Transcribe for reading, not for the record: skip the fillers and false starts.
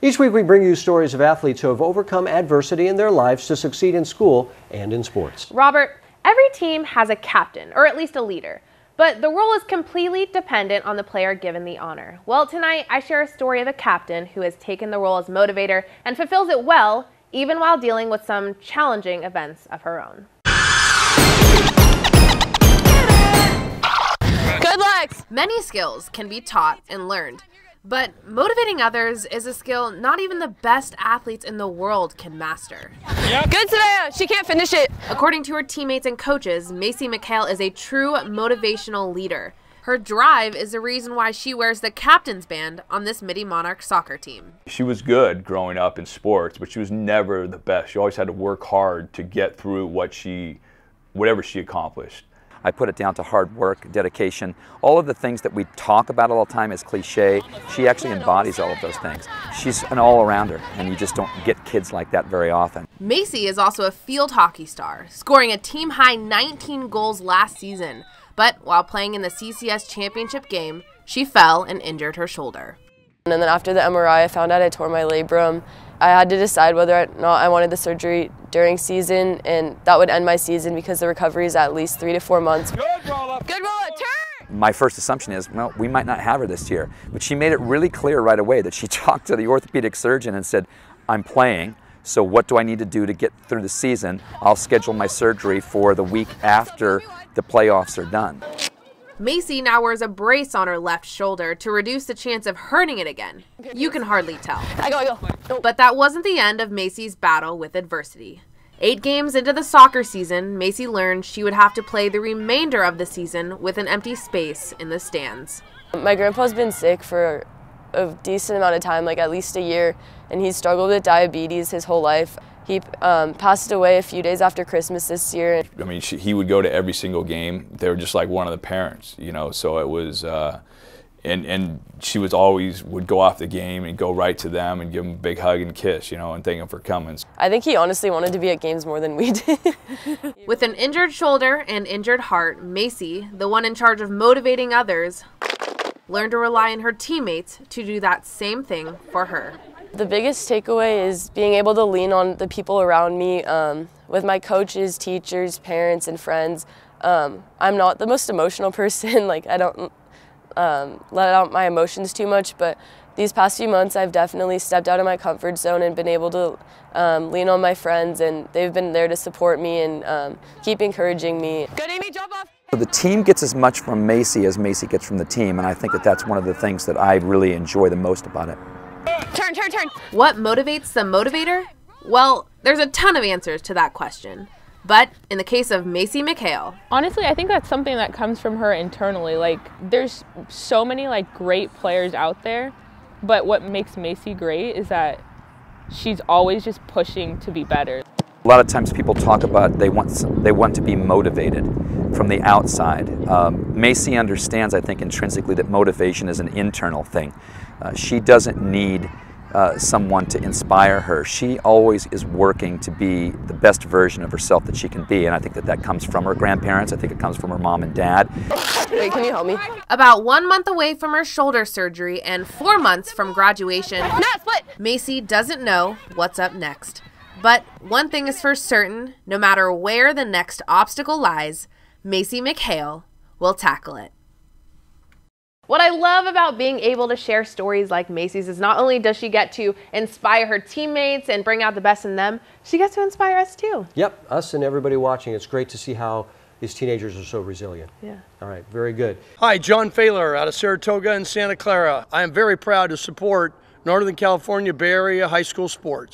Each week we bring you stories of athletes who have overcome adversity in their lives to succeed in school and in sports. Robert, every team has a captain, or at least a leader, but the role is completely dependent on the player given the honor. Well, tonight I share a story of a captain who has taken the role as motivator and fulfills it well, even while dealing with some challenging events of her own. Good luck! Many skills can be taught and learned, but motivating others is a skill not even the best athletes in the world can master. Yep. Good, Savannah! She can't finish it! According to her teammates and coaches, Macy McHale is a true motivational leader. Her drive is the reason why she wears the captain's band on this Mitty Monarch soccer team. She was good growing up in sports, but she was never the best. She always had to work hard to get through whatever she accomplished. I put it down to hard work, dedication, all of the things that we talk about all the time as cliche. She actually embodies all of those things. She's an all-arounder, and you just don't get kids like that very often. Macy is also a field hockey star, scoring a team-high 19 goals last season. But while playing in the CCS championship game, she fell and injured her shoulder. And then after the MRI, I found out I tore my labrum. I had to decide whether or not I wanted the surgery during season, and that would end my season because the recovery is at least 3 to 4 months. Good roll, turn! My first assumption is, well, we might not have her this year. But she made it really clear right away that she talked to the orthopedic surgeon and said, I'm playing, so what do I need to do to get through the season? I'll schedule my surgery for the week after the playoffs are done. Macy now wears a brace on her left shoulder to reduce the chance of hurting it again. You can hardly tell. I go. No. But that wasn't the end of Macy's battle with adversity. 8 games into the soccer season, Macy learned she would have to play the remainder of the season with an empty space in the stands. My grandpa's been sick for a decent amount of time, like at least a year, and he's struggled with diabetes his whole life. He passed away a few days after Christmas this year. I mean, he would go to every single game. They were just like one of the parents, you know, so it was, and she was always would go off the game and go right to them and give them a big hug and kiss, you know, and thank them for coming. I think he honestly wanted to be at games more than we did. With an injured shoulder and injured heart, Macy, the one in charge of motivating others, learned to rely on her teammates to do that same thing for her. The biggest takeaway is being able to lean on the people around me, with my coaches, teachers, parents, and friends. I'm not the most emotional person, like I don't let out my emotions too much, but these past few months I've definitely stepped out of my comfort zone and been able to lean on my friends, and they've been there to support me and keep encouraging me. Good, Amy, jump off! So the team gets as much from Macy as Macy gets from the team, and I think that that's one of the things that I really enjoy the most about it. Turn. What motivates the motivator? Well, there's a ton of answers to that question. But in the case of Macy McHale, honestly, I think that's something that comes from her internally. Like, there's so many great players out there, but what makes Macy great is that she's always just pushing to be better. A lot of times people talk about they want to be motivated from the outside. Macy understands, I think, intrinsically that motivation is an internal thing. She doesn't need someone to inspire her. She always is working to be the best version of herself that she can be, and I think that that comes from her grandparents. I think it comes from her mom and dad. Wait, can you help me? About 1 month away from her shoulder surgery and 4 months from graduation, Macy doesn't know what's up next. But one thing is for certain, no matter where the next obstacle lies, Macy McHale will tackle it. What I love about being able to share stories like Macy's is not only does she get to inspire her teammates and bring out the best in them, she gets to inspire us too. Yep, us and everybody watching. It's great to see how these teenagers are so resilient. Yeah. All right, very good. Hi, John Failer out of Saratoga and Santa Clara. I am very proud to support Northern California Bay Area high school sports.